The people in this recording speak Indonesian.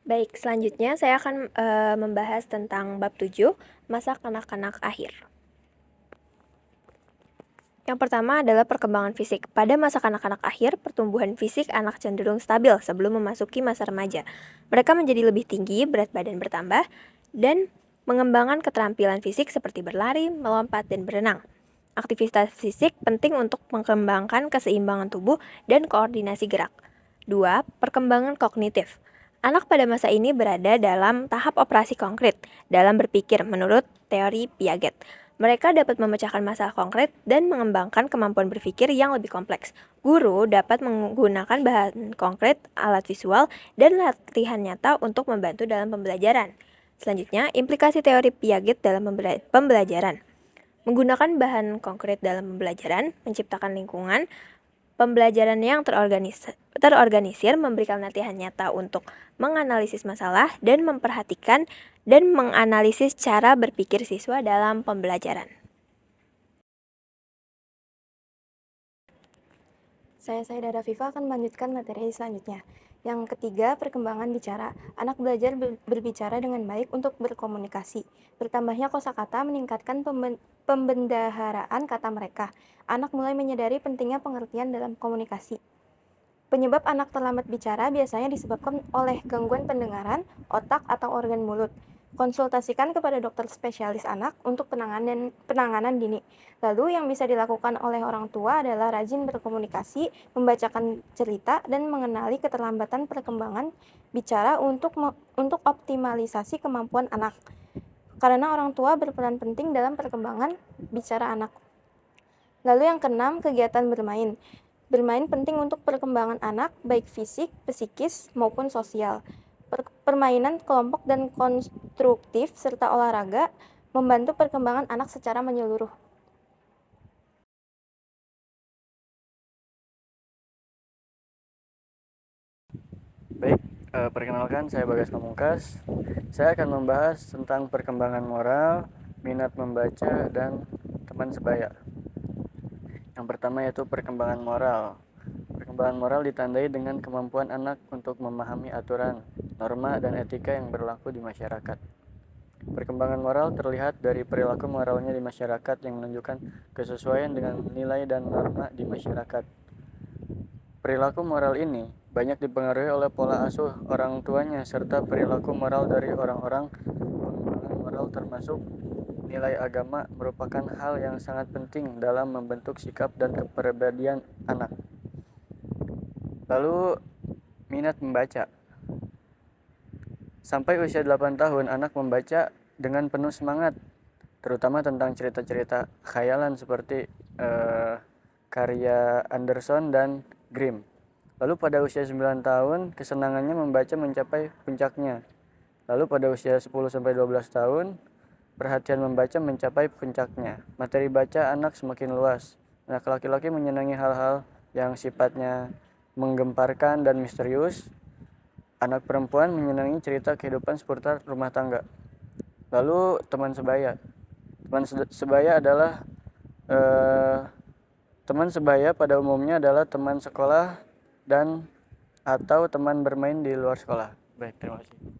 Baik, selanjutnya saya akan membahas tentang bab 7, masa kanak-kanak akhir. Yang pertama adalah perkembangan fisik. Pada masa kanak-kanak akhir, pertumbuhan fisik anak cenderung stabil sebelum memasuki masa remaja. Mereka menjadi lebih tinggi, berat badan bertambah, dan mengembangkan keterampilan fisik seperti berlari, melompat, dan berenang. Aktivitas fisik penting untuk mengembangkan keseimbangan tubuh dan koordinasi gerak. 2. Perkembangan kognitif. Anak pada masa ini berada dalam tahap operasi konkret dalam berpikir menurut teori Piaget. Mereka dapat memecahkan masalah konkret dan mengembangkan kemampuan berpikir yang lebih kompleks. Guru dapat menggunakan bahan konkret, alat visual, dan latihan nyata untuk membantu dalam pembelajaran. Selanjutnya, implikasi teori Piaget dalam pembelajaran. Menggunakan bahan konkret dalam pembelajaran, menciptakan lingkungan pembelajaran yang terorganisir, memberikan latihan nyata untuk menganalisis masalah dan memperhatikan dan menganalisis cara berpikir siswa dalam pembelajaran. Saya Dara Viva akan melanjutkan materi selanjutnya. Yang ketiga, perkembangan bicara. Anak belajar berbicara dengan baik untuk berkomunikasi. Bertambahnya kosakata meningkatkan pembendaharaan kata mereka. Anak mulai menyadari pentingnya pengertian dalam komunikasi. Penyebab anak terlambat bicara biasanya disebabkan oleh gangguan pendengaran, otak, atau organ mulut. Konsultasikan kepada dokter spesialis anak untuk penanganan dini. Lalu yang bisa dilakukan oleh orang tua adalah rajin berkomunikasi, membacakan cerita, dan mengenali keterlambatan perkembangan bicara untuk optimalisasi kemampuan anak. Karena orang tua berperan penting dalam perkembangan bicara anak. Lalu yang keenam, kegiatan bermain. Bermain penting untuk perkembangan anak, baik fisik, psikis, maupun sosial. Permainan kelompok dan konstruktif serta olahraga membantu perkembangan anak secara menyeluruh. Baik, perkenalkan saya Bagas Pamungkas. Saya akan membahas tentang perkembangan moral, minat membaca, dan teman sebaya. Yang pertama yaitu perkembangan moral. Perkembangan moral ditandai dengan kemampuan anak untuk memahami aturan, norma, dan etika yang berlaku di masyarakat. Perkembangan moral terlihat dari perilaku moralnya di masyarakat yang menunjukkan kesesuaian dengan nilai dan norma di masyarakat. Perilaku moral ini banyak dipengaruhi oleh pola asuh orang tuanya serta perilaku moral dari orang-orang. Pengembangan moral termasuk nilai agama merupakan hal yang sangat penting dalam membentuk sikap dan kepribadian anak. Lalu, minat membaca. Sampai usia 8 tahun, anak membaca dengan penuh semangat, terutama tentang cerita-cerita khayalan seperti karya Anderson dan Grimm. Lalu pada usia 9 tahun, kesenangannya membaca mencapai puncaknya. Lalu pada usia 10-12 tahun, perhatian membaca mencapai puncaknya. Materi baca anak semakin luas. Anak laki-laki menyenangi hal-hal yang sifatnya menggemparkan dan misterius. Anak perempuan menyenangi cerita kehidupan seputar rumah tangga. Lalu teman sebaya. Teman sebaya pada umumnya adalah teman sekolah dan atau teman bermain di luar sekolah. Baik, terima kasih.